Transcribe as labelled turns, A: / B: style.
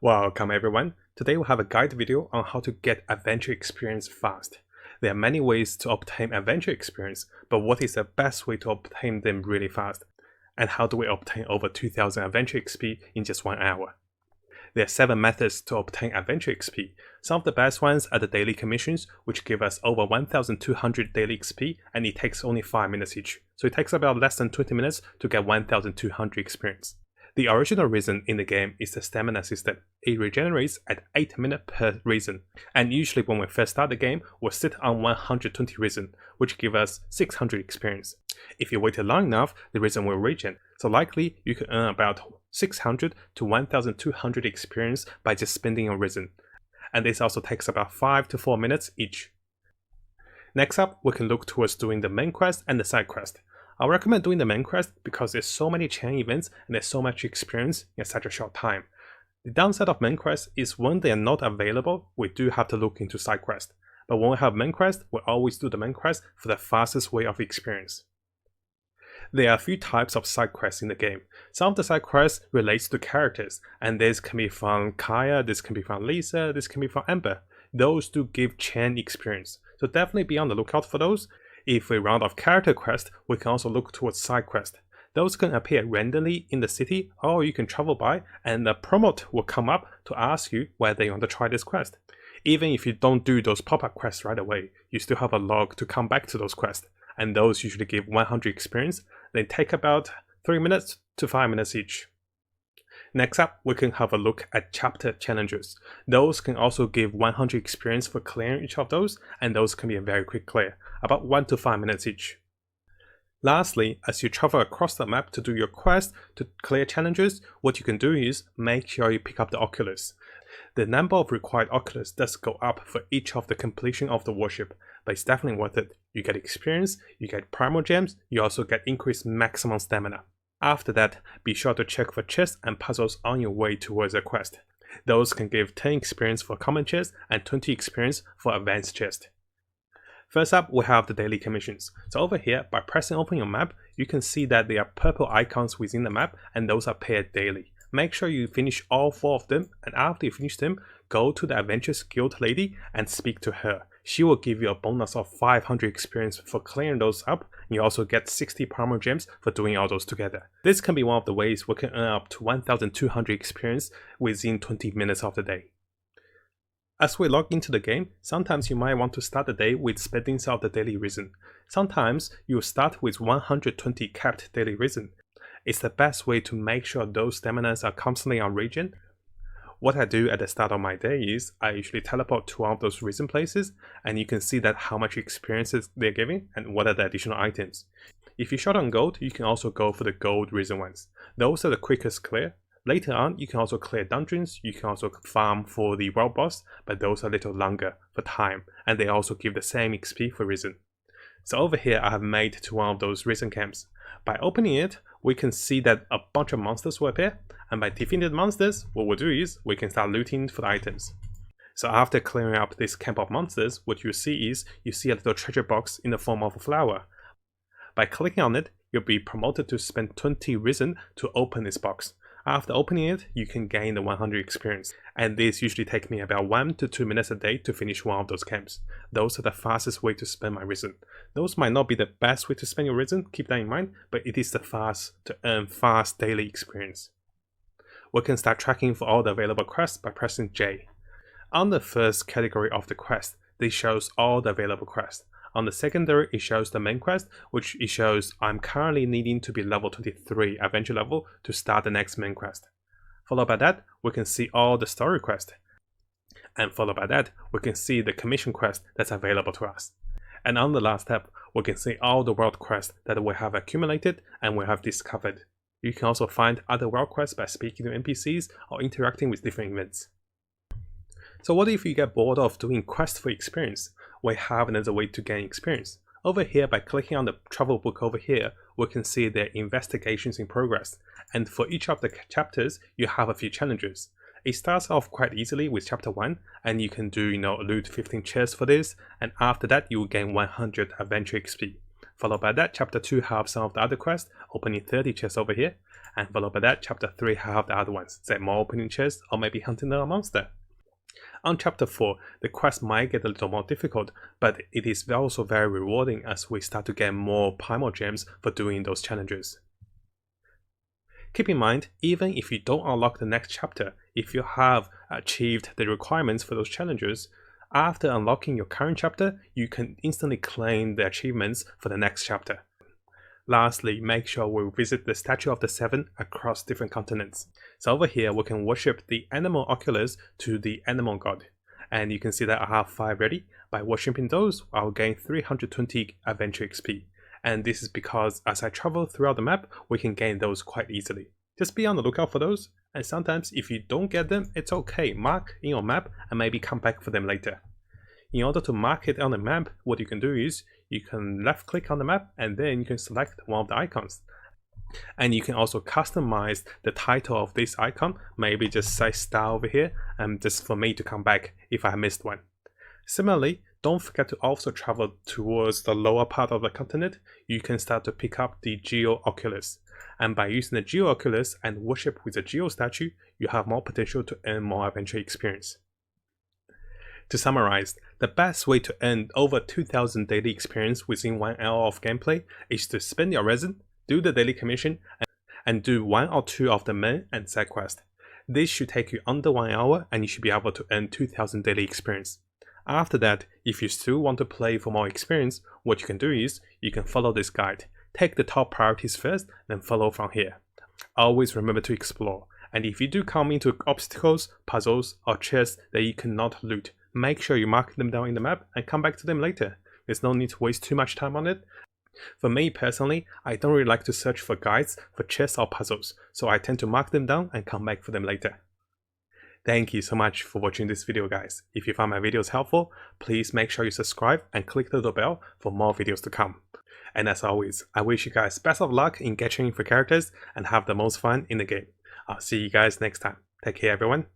A: Welcome everyone. Today we'll have a guide video on how to get adventure experience fast. There are many ways to obtain adventure experience, but what is the best way to obtain them really fast? And how do we obtain over 2000 adventure XP in just 1 hour? There are 7 methods to obtain adventure XP. Some of the best ones are the daily commissions, which give us over 1200 daily XP, and it takes only 5 minutes each. So it takes about less than 20 minutes to get 1200 experience. The original Resin in the game is the stamina system. It regenerates at 8 minutes per Resin, and usually when we first start the game, we'll sit on 120 Resin, which gives us 600 experience. If you wait long enough, the Resin will regen, so likely you can earn about 600 to 1200 experience by just spending your Resin. And this also takes about 5 to 4 minutes each. Next up, we can look towards doing the main quest and the side quest. I recommend doing the main quest because there's so many chain events and there's so much experience in such a short time. The downside of main quest is when they are not available, we do have to look into side quest. But when we have main quest, we always do the main quest for the fastest way of experience. There are a few types of side quests in the game. Some of the side quests relates to characters, and this can be from Kaya, this can be from Lisa, this can be from Amber. Those do give chain experience, so definitely be on the lookout for those. If we round off character quest, we can also look towards side quest. Those can appear randomly in the city, or you can travel by and a prompt will come up to ask you whether you want to try this quest. Even if you don't do those pop-up quests right away, you still have a log to come back to those quests, and those usually give 100 experience. They take about 3 minutes to 5 minutes each. Next up, we can have a look at chapter challenges. Those can also give 100 experience for clearing each of those, and those can be a very quick clear, about 1 to 5 minutes each. Lastly, as you travel across the map to do your quest to clear challenges, what you can do is make sure you pick up the Oculos. The number of required Oculos does go up for each of the completion of the worship, but it's definitely worth it. You get experience, you get primal gems, you also get increased maximum stamina. After that, be sure to check for chests and puzzles on your way towards a quest. Those can give 10 experience for common chest and 20 experience for advanced chest. First up, we have the daily commissions. So over here, by pressing open your map, you can see that there are purple icons within the map, and those are paired daily. Make sure you finish all 4 of them, and after you finish them, go to the Adventures Guild lady and speak to her. She will give you a bonus of 500 experience for clearing those up, and you also get 60 primal gems for doing all those together. This can be one of the ways we can earn up to 1200 experience within 20 minutes of the day. As we log into the game, sometimes you might want to start the day with spending some of the daily Resin. Sometimes you start with 120 capped daily Resin. It's the best way to make sure those staminas are constantly on regen. What I do at the start of my day is I usually teleport to one of those Resin places, and you can see that how much experiences they're giving and what are the additional items. If you're short on gold, you can also go for the gold Resin ones. Those are the quickest clear. Later on, you can also clear dungeons, you can also farm for the world boss, but those are a little longer for time, and they also give the same XP for Resin. So over here, I have made to one of those Resin camps. By opening it, we can see that a bunch of monsters will appear, and by defeating the monsters, what we'll do is we can start looting for the items. So after clearing up this camp of monsters, what you see is you see a little treasure box in the form of a flower. By clicking on it, you'll be promoted to spend 20 Resin to open this box. After opening it, you can gain the 100 experience, and this usually takes me about 1 to 2 minutes a day to finish one of those camps. Those are the fastest way to spend my Resin. Those might not be the best way to spend your Resin, keep that in mind, but it is the fast to earn fast daily experience. We can start tracking for all the available quests by pressing J. On the first category of the quest, this shows all the available quests. On the secondary, it shows the main quest, which it shows I'm currently needing to be level 23 adventure level to start the next main quest. Followed by that, we can see all the story quest. And followed by that, we can see the commission quest that's available to us. And on the last step, we can see all the world quests that we have accumulated and we have discovered. You can also find other world quests by speaking to NPCs or interacting with different events. So what if you get bored of doing quests for experience? We have another way to gain experience. Over here, by clicking on the travel book over here, we can see the investigations in progress. And for each of the chapters, you have a few challenges. It starts off quite easily with chapter 1, and you can do loot 15 chests for this, and after that you will gain 100 adventure XP. Followed by that, chapter 2 have some of the other quests, opening 30 chests over here. And followed by that, chapter 3 have the other ones, say more opening chests or maybe hunting a monster. On chapter 4, the quest might get a little more difficult, but it is also very rewarding as we start to get more primal gems for doing those challenges. Keep in mind, even if you don't unlock the next chapter, if you have achieved the requirements for those challenges, after unlocking your current chapter, you can instantly claim the achievements for the next chapter. Lastly, make sure we visit the statue of the Seven across different continents. So over here, we can worship the Anemo Oculos to the Anemo god. And you can see that I have 5 ready. By worshipping those, I'll gain 320 adventure XP. And this is because as I travel throughout the map, we can gain those quite easily. Just be on the lookout for those. And sometimes if you don't get them, it's okay. Mark in your map and maybe come back for them later. In order to mark it on the map, what you can do is you can left click on the map and then you can select one of the icons. And you can also customize the title of this icon, maybe just say star over here, and just for me to come back if I missed one. Similarly, don't forget to also travel towards the lower part of the continent. You can start to pick up the Geo Oculus. And by using the Geo Oculus and worship with the Geo statue, you have more potential to earn more adventure experience. To summarize, the best way to earn over 2000 daily experience within 1 hour of gameplay is to spend your resin, do the daily commission, and do 1 or 2 of the main and side quest. This should take you under 1 hour and you should be able to earn 2000 daily experience. After that, if you still want to play for more experience, what you can do is you can follow this guide. Take the top priorities first, then follow from here. Always remember to explore, and if you do come into obstacles, puzzles, or chests that you cannot loot, make sure you mark them down in the map and come back to them later. There's no need to waste too much time on it. For me personally, I don't really like to search for guides for chests or puzzles, so I tend to mark them down and come back for them later. Thank you so much for watching this video, guys. If you found my videos helpful, please make sure you subscribe and click the little bell for more videos to come. And as always, I wish you guys best of luck in getting for characters and have the most fun in the game. I'll see you guys next time. Take care, everyone.